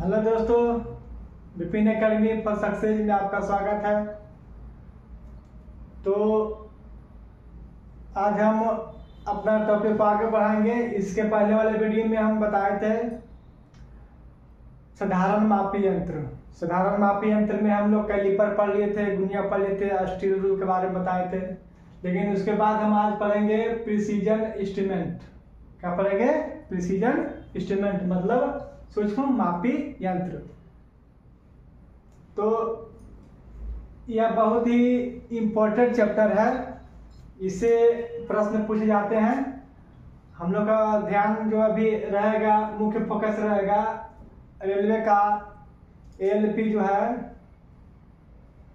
Hello दोस्तों, Vipin academy for success में आपका स्वागत है। तो आज हम अपना टॉपिक को आगे बढ़ाएंगे। इसके पहले वाले वीडियो में हम बताए थे साधारण मापी यंत्र। साधारण मापी यंत्र में हम लोग कैलिपर पढ़ लिए थे, गुनिया पढ़ लिए थे, स्टील रूल के बारे में बताए थे। लेकिन उसके बाद हम आज पढ़ेंगे प्रिसीजन इंस्ट्रूमेंट। क्या पढ़ेंगे? प्रिसीजन इंस्ट्रूमेंट मतलब सूक्ष्म मापी यंत्र। तो यह बहुत ही इम्पोर्टेंट चैप्टर है। इससे प्रश्न पूछे जाते हैं। हम लोग का ध्यान जो अभी रहेगा, मुख्य फोकस रहेगा रेलवे का एएलपी जो है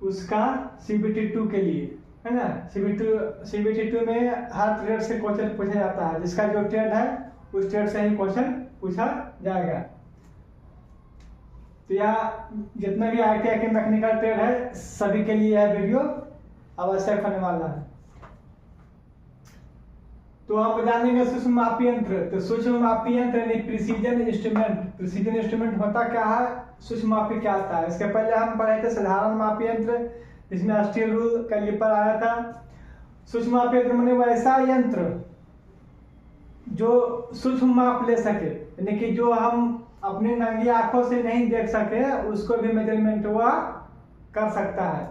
उसका CBT2 के लिए, है ना। CBT2 में हर ट्रेड से क्वेश्चन पूछा जाता है। जिसका जो ट्रेड है उस ट्रेड से ही क्वेश्चन पूछा जाएगा। तो यह जितने भी ITI के मैकेनिकल ट्रेड है सभी के लिए यह वीडियो आवश्यक होने वाला है। तो हम जानेंगे सूक्ष्म मापी यंत्र। तो सूक्ष्म मापी यंत्र यानी प्रिसीजन इंस्ट्रूमेंट। प्रिसीजन इंस्ट्रूमेंट होता क्या है, सूक्ष्म मापी क्या होता है। इसके पहले हम पढ़े थे साधारण मापी यंत्र, जिसमें स्टील रूल कैलिपर आया था। सूक्ष्म मापी यंत्र माने वैसा यंत्र जो सूक्ष्म माप ले सके, यानी कि जो हम अपनी नंगी आंखों से नहीं देख सके उसको भी मेजरमेंट हुआ कर सकता है।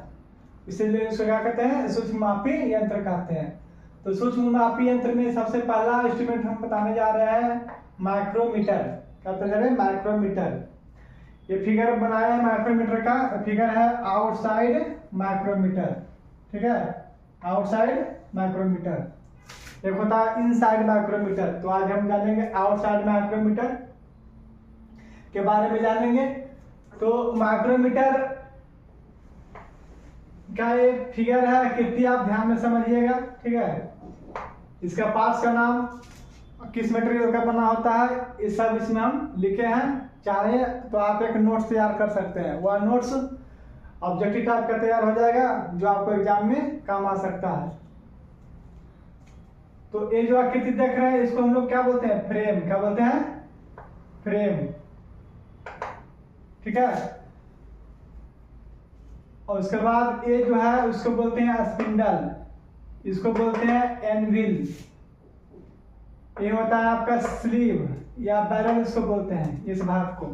इसीलिए उसको क्या कहते हैं? सूक्ष्म मापी यंत्र कहते हैं। तो सूक्ष्म मापी यंत्र में सबसे पहला इंस्ट्रूमेंट हम बताने जा रहे हैं माइक्रोमीटर। क्या बता रहे हैं? माइक्रोमीटर। ये फिगर बनाया है माइक्रोमीटर का। फिगर है आउटसाइड माइक्रोमीटर, ठीक है, आउटसाइड माइक्रोमीटर। एक होता है इनसाइड माइक्रोमीटर। तो आज हम जानेंगे आउटसाइड माइक्रोमीटर के बारे में जानेंगे। तो माइक्रोमीटर का एक फिगर है, आकृति आप ध्यान में समझिएगा, ठीक है। इसका पार्ट्स का नाम, किस मटेरियल का बना होता है, ये सब इसमें हम लिखे हैं। चाहे तो आप एक नोट्स तैयार कर सकते हैं। वह नोट्स ऑब्जेक्टिव टाइप का तैयार हो जाएगा जो आपको एग्जाम में काम आ सकता है। तो ये जो आकृति देख रहे हैं इसको हम लोग क्या बोलते हैं? फ्रेम। क्या बोलते हैं? फ्रेम, ठीक है। और उसके बाद ये जो है उसको बोलते हैं स्पिंडल, इसको बोलते हैं एनविल। ये होता है आपका स्लीव या बैरल इसको बोलते हैं, इस भाग को।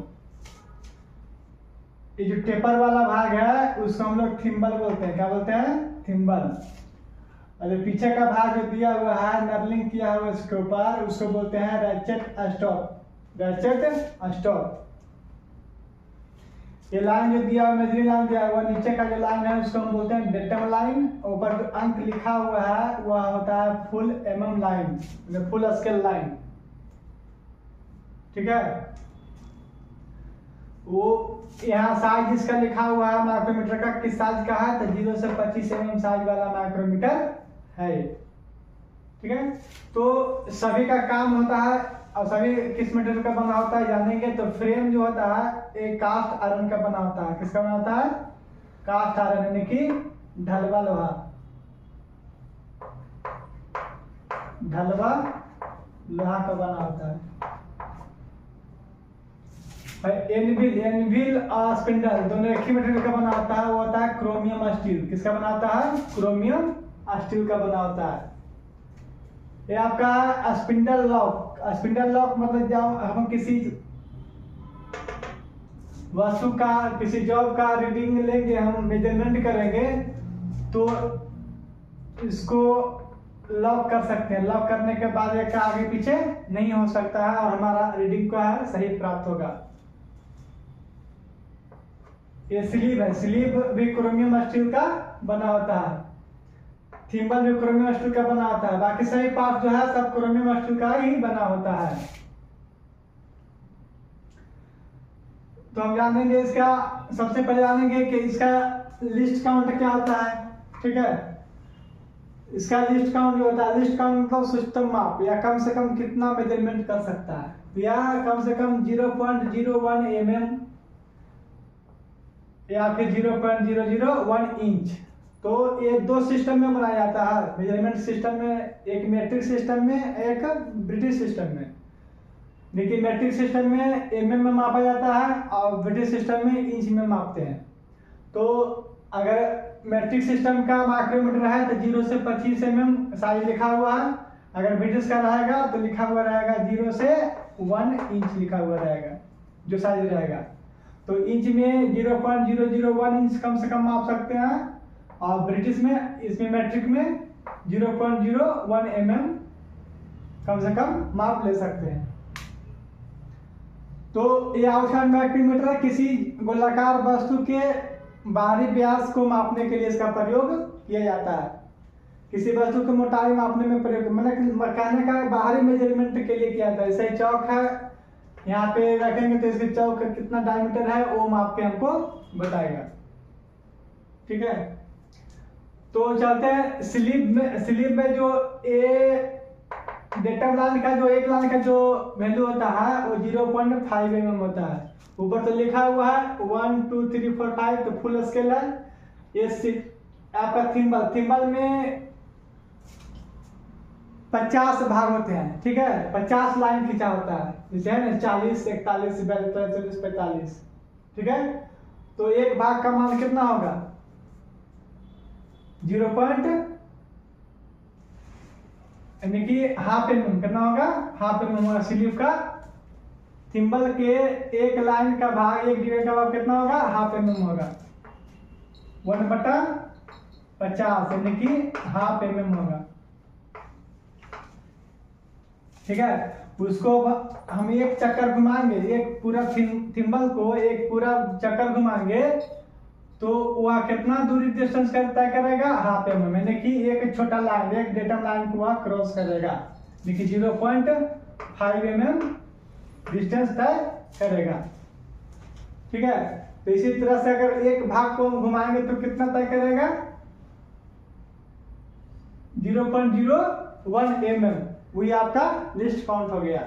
ये जो टेपर वाला भाग है उसको हम लोग थिम्बल बोलते हैं। क्या बोलते हैं? थिम्बल। और पीछे का भाग जो दिया हुआ है, नर्लिंग किया हुआ इसके ऊपर, उसको बोलते हैं रैचेट स्टॉप। Ratchet stop. ये लाइन जो दिया हुआ, मेजरिंग लाइन दिया हुआ, नीचे का जो लाइन है उसको हम बोलते हैं डेटम लाइन। ऊपर जो अंक लिखा हुआ है वह होता है full mm line, full scale line, ठीक है। वो यहाँ साइज जिसका लिखा हुआ है माइक्रोमीटर का, किस साइज का है? तो 0 से 25 mm साइज वाला माइक्रोमीटर है, ठीक है। तो सभी का काम होता है और सभी किस मटेरियल का बना होता है जानेंगे। तो फ्रेम जो होता है एक कास्ट आयरन का बना होता है। किसका बना होता है? कास्ट आयरन, यानी कि ढलवा लोहा। ढलवा लोहा का बना होता है। एनविल और स्पिंडल दोनों एक ही मटेरियल का बना होता है। वो होता है क्रोमियम स्टील। किसका बना होता है? क्रोमियम स्टील का बना होता है। ये आपका स्पिंडल लॉक। स्पिंडल लॉक मतलब जब हम किसी वस्तु का, किसी जॉब का रीडिंग लेंगे, हम मेजरमेंट करेंगे तो इसको लॉक कर सकते हैं। लॉक करने के बाद एक आगे पीछे नहीं हो सकता है और हमारा रीडिंग का है सही प्राप्त होगा। ये स्लीव है। स्लीव भी क्रोमियम स्टील का बना होता है। थिम्बल भी क्रोमियम स्टील का बना होता है। बाकी सभी पार्ट जो है सब क्रोमियम स्टील का ही बना होता है। तो हम जानेंगे इसका, सबसे पहले जानेंगे कि इसका लिस्ट काउंट क्या होता है, ठीक है। इसका लिस्ट काउंट जो होता है, लिस्ट काउंट मतलब सूक्ष्म माप, या कम से कम कितना मेजरमेंट कर सकता है, या कम से कम 0.01 mm या फिर 0.001 इंच। तो ये दो सिस्टम में बनाया जाता है मेजरमेंट सिस्टम में, एक मेट्रिक सिस्टम में, एक ब्रिटिश सिस्टम में। देखिए मैट्रिक सिस्टम में mm में मापा जाता है और ब्रिटिश सिस्टम में इंच में मापते हैं। तो अगर मैट्रिक सिस्टम का माइक्रोमीटर है तो 0 से 25 mm साइज लिखा हुआ है। अगर ब्रिटिश का रहेगा तो लिखा हुआ रहेगा 0 से 1 इंच लिखा हुआ रहेगा जो साइज रहेगा। तो इंच में 0.001 इंच कम से कम माप सकते हैं और ब्रिटिश में इसमें मैट्रिक में 0.01 mm कम से कम माप ले सकते हैं। तो ये आउटसाइड माइक्रोमीटर किसी गोलाकार वस्तु के बाहरी व्यास को मापने के लिए इसका प्रयोग किया जाता है। किसी वस्तु की मोटाई मापने में प्रयोग मतलब कहने का बाहरी मेजरमेंट के लिए किया जाता है। जैसे चौक है, यहाँ पे रखेंगे तो इसके चौक का कितना डायमीटर है वो माप के हमको बताएगा। ठीक है, तो चलते हैं स्लिप में जो ए डेटम लाइन का जो एक लाइन का जो वैल्यू होता है वो 0.5 mm होता है। ऊपर तो लिखा हुआ है 1 2 3 4 5 तो फुल स्केल है। ये आपका थिम्बल में 50 भाग होते हैं। ठीक है, 50 लाइन खींचा होता है, जैसे है ना 40 41 42 43 45। ठीक है, तो एक भाग का मान कितना होगा 0. यानी कि हाफ mm कितना होगा, हाफ mm होगा। स्लीव का थिम्बल के एक लाइन का भाग एक डिग्री का भाग कितना होगा, हाफ mm होगा। 1/50 यानी कि हाफ mm होगा। ठीक है, उसको हम एक चक्कर घुमाएंगे, एक पूरा थिम्बल को एक पूरा चक्कर घुमाएंगे तो वह कितना दूरी डिस्टेंस तय करेगा, हाफ mm यानी कि एक छोटा लाइन एक डेटम लाइन को वह क्रॉस करेगा, देखिए 0.5 mm डिस्टेंस तय करेगा। ठीक है, तो इसी तरह से अगर एक भाग को हम घुमाएंगे तो कितना तय करेगा 0.01 mm। वही आपका लिस्ट काउंट हो गया।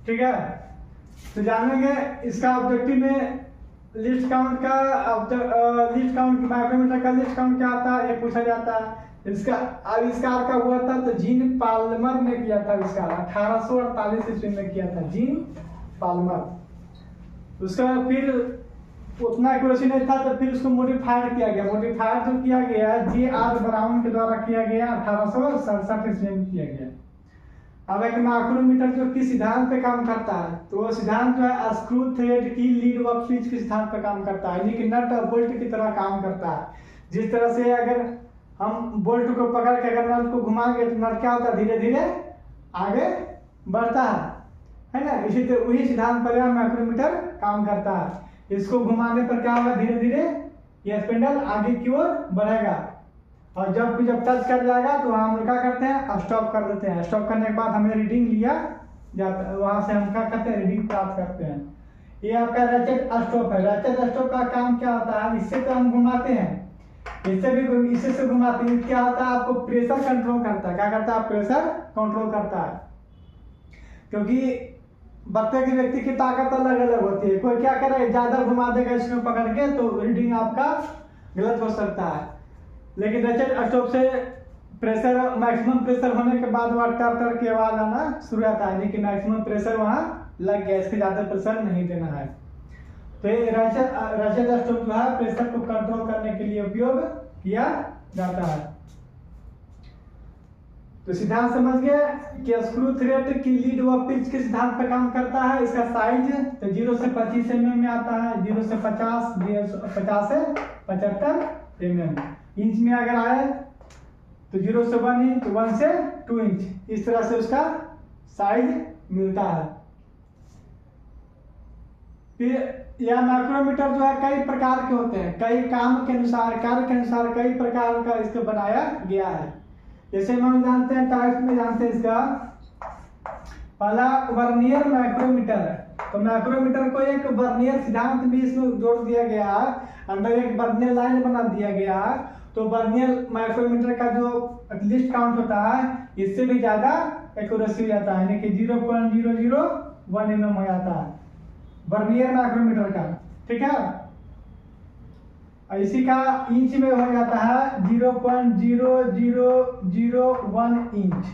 ठीक है, तो जानेंगे इसका ऑब्जेक्टिव में लिस्ट काउंट माइक्रोमीटर का लिस्ट काउंट क्या आता है ये पूछा जाता है। इसका आविष्कार का हुआ था तो जीन पाल्मर ने किया था आविष्कार, 1848 ईस्वी में किया था जीन पाल्मर। उसका फिर उतना एक्यूरेसी नहीं था तो फिर उसको मॉडिफाइड किया गया। मॉडिफाइड जो किया गया J.R. ब्राउन के द्वारा किया गया, 1867 ईस्वी में किया गया। अब एक माइक्रोमीटर जो किस सिद्धांत पे काम करता है तो वो सिद्धांत जो है स्क्रू थ्रेड की लीड व पिच के सिद्धांत पे काम करता है, यानी कि नट और बोल्ट की तरह काम करता है। जिस तरह से अगर हम बोल्ट को पकड़ के अगर नट को घुमाएंगे तो नट क्या होता है धीरे धीरे आगे बढ़ता है ना। इसी तरह वही सिद्धांत पर माइक्रोमीटर काम करता है। इसको घुमाने पर क्या होगा, धीरे धीरे यह स्पिंडल आगे की ओर बढ़ेगा और जब टच कर जाएगा तो हम क्या करते हैं स्टॉप कर देते हैं। स्टॉप करने के बाद हमें रीडिंग लिया जाता है, वहां से हम क्या करते हैं रीडिंग प्राप्त करते हैं। ये आपका रैचेट स्टॉप है। रैचेट स्टॉप का काम क्या होता है, इससे तो हम घुमाते हैं, इससे से घुमाते हैं। क्या होता है आपको प्रेशर कंट्रोल करता है। क्या करता है, प्रेशर कंट्रोल करता है। क्योंकि प्रत्येक व्यक्ति की ताकत अलग अलग होती है। कोई क्या करे ज्यादा घुमा देगा इसमें पकड़ के तो रीडिंग आपका गलत हो सकता है। लेकिन रैचेट स्टॉप से प्रेशर मैक्सिमम प्रेशर होने के बाद वह टर टर की आवाज आना शुरू होता है, यानी कि मैक्सिमम प्रेशर वहां लग गया, इसके ज्यादा प्रेशर नहीं देना है। तो ये रैचेट स्टॉप जो है प्रेशर को कंट्रोल करने के लिए उपयोग किया जाता है। तो सिद्धांत समझ गए कि स्क्रू थ्रेड की लीड व पिच के सिद्धांत पर काम करता है। इसका साइज तो 0 से 25 mm में आता है, 0 से 50 से 75 mm। इंच में अगर आए तो 0 से 1 इंच, 1 से 2 इंच, इस तरह से उसका साइज मिलता है। फिर यह माइक्रोमीटर जो है कई प्रकार के होते हैं, कई काम के अनुसार कार्य के अनुसार कई प्रकार का इसको बनाया गया है। जैसे हम जानते हैं टाइप में जानते हैं इसका पहला वर्नियर माइक्रोमीटर है। तो माइक्रोमीटर को एक वर्नियर सिद्धांत भी इसमें जोड़ दिया गया है, अंदर एक वर्नियर लाइन बना दिया गया है। तो वर्नियर माइक्रोमीटर का जो लिस्ट काउंट होता है इससे भी ज्यादा एक्यूरेसी हो जाता है, यानी कि 0.001 mm हो जाता है वर्नियर माइक्रोमीटर का। ठीक है, इसी का इंच में हो जाता है 0.0001 इंच।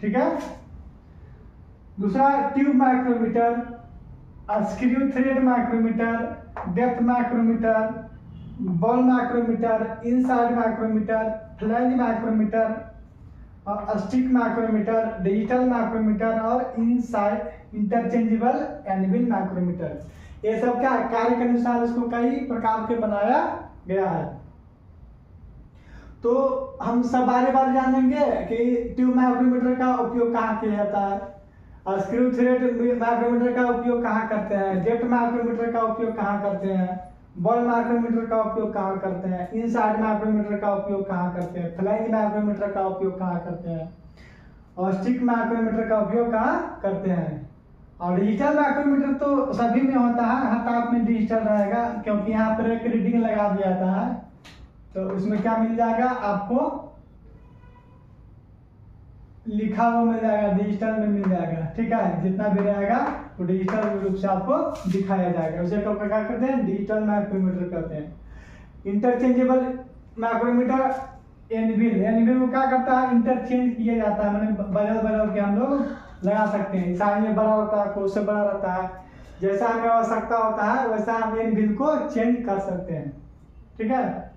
ठीक है। दूसरा tube micrometer, screw thread micrometer, depth micrometer, ball micrometer, inside micrometer, flange micrometer और स्टिक माइक्रोमीटर, डिजिटल माइक्रोमीटर और इनसाइड इंटरचेंजेबल एनविल माइक्रोमीटर। ये सब क्या कार्य के अनुसार इसको कई प्रकार के बनाया गया है। तो हम सब बारे बारे जानेंगे कि ट्यूब माइक्रोमीटर का उपयोग कहाँ किया जाता है, स्क्रू थ्रेड माइक्रोमीटर का उपयोग कहाँ करते हैं, डेप्थ माइक्रोमीटर का उपयोग कहाँ करते हैं, बॉल माइक्रोमीटर का उपयोग कहाँ करते हैं, इनसाइड माइक्रोमीटर का उपयोग कहाँ करते हैं, फ्लैंज माइक्रोमीटर का उपयोग कहाँ करते हैं और स्टिक माइक्रोमीटर का उपयोग कहाँ करते हैं। और डिजिटल माइक्रोमीटर तो सभी में होता है, हर टाइप में डिजिटल रहेगा क्योंकि यहाँ पर एक रीडिंग लगा दिया जाता है। तो उसमें क्या मिल जाएगा आपको, लिखा हुआ मिल जाएगा, डिजिटल में मिल जाएगा, ठीक है। जितना भी रहेगा वो डिजिटल रूप से आपको दिखाया जाएगा, उसे क्या करते हैं, डिजिटल माइक्रोमीटर कहते हैं। इंटरचेंजेबल माइक्रोमीटर एनविल को क्या करता है, इंटरचेंज किया जाता है, मैंने बदल के हम लोग लगा सकते हैं। साइज में बड़ा होता है, कोई से बड़ा रहता है, जैसा हमें आवश्यकता होता है वैसा हम एनविल को चेंज कर सकते हैं, ठीक है।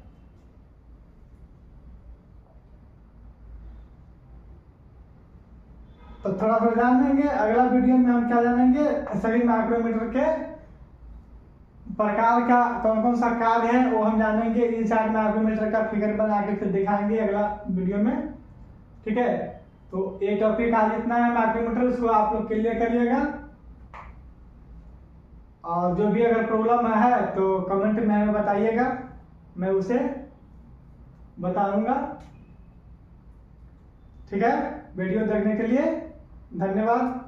तो थोड़ा सा जान लेंगे, अगला वीडियो में हम क्या जानेंगे, सभी माइक्रोमीटर के प्रकार का कौन कौन सा कार्य है वो हम जानेंगे। इनसाइड माइक्रोमीटर का फिगर बना के फिर दिखाएंगे अगला वीडियो में, ठीक है। तो ये टॉपिक आज इतना है माइक्रोमीटर, इसको आप लोग क्लियर करिएगा और जो भी अगर प्रॉब्लम है तो कमेंट में हमें बताइएगा, मैं उसे बताऊंगा, ठीक है। वीडियो देखने के लिए धन्यवाद।